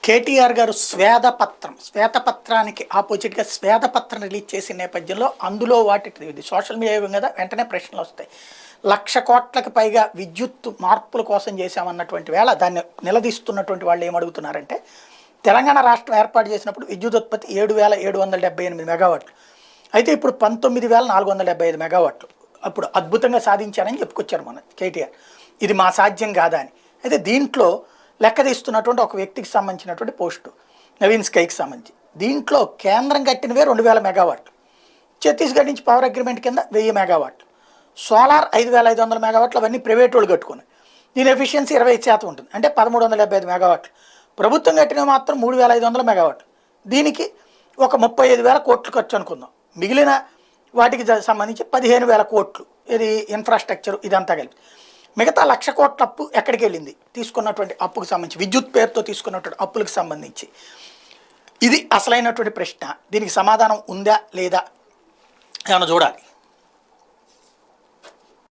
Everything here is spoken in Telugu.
కేటీఆర్ గారు శ్వేతపత్రానికి ఆపోజిట్గా శ్వేతపత్రం రిలీజ్ చేసిన నేపథ్యంలో అందులో ఇది సోషల్ మీడియా కదా వెంటనే ప్రశ్నలు వస్తాయి. 1,00,000 కోట్లకు పైగా విద్యుత్ మార్పుల కోసం చేశామన్నటువంటి వేళ దాన్ని నిలదీస్తున్నటువంటి వాళ్ళు ఏమడుగుతున్నారంటే, తెలంగాణ రాష్ట్రం ఏర్పాటు చేసినప్పుడు విద్యుత్ ఉత్పత్తి 7,778 మెగావాట్లు, అయితే ఇప్పుడు 19,475 మెగావాట్లు అప్పుడు అద్భుతంగా సాధించారని చెప్పుకొచ్చారు మన కేటీఆర్. ఇది మా సాధ్యం కాదా అని. అయితే దీంట్లో లెక్క తీస్తున్నటువంటి ఒక వ్యక్తికి సంబంధించినటువంటి పోస్టు నవీన్ స్కైకి సంబంధించి, దీంట్లో కేంద్రం కట్టినవే 2,000 మెగావాట్లు, ఛత్తీస్గఢ్ నుంచి పవర్ అగ్రిమెంట్ కింద 1000 మెగావాట్లు, సోలార్ 5,500 మెగావాట్లు, అవన్నీ ప్రైవేట్ వాళ్ళు కట్టుకున్నాయి. దీని ఎఫిషియన్సీ 25% ఉంటుంది, అంటే 1,375 మెగావాట్లు. ప్రభుత్వం కట్టినవి మాత్రం 3,500 మెగావాట్లు. దీనికి ఒక 35,000 కోట్లు ఖర్చు అనుకుందాం. మిగిలిన వాటికి సంబంధించి 15,000 కోట్లు ఇది ఇన్ఫ్రాస్ట్రక్చర్ ఇదంతా కలిపి. మిగతా 1,00,000 కోట్ల అప్పు ఎక్కడికి వెళ్ళింది? తీసుకున్నటువంటి అప్పుకు సంబంధించి, విద్యుత్ పేరుతో తీసుకున్నటువంటి అప్పులకు సంబంధించి. ఇది అసలైనటువంటి ప్రశ్న. దీనికి సమాధానం ఉందా లేదా ఏమైనా చూడాలి.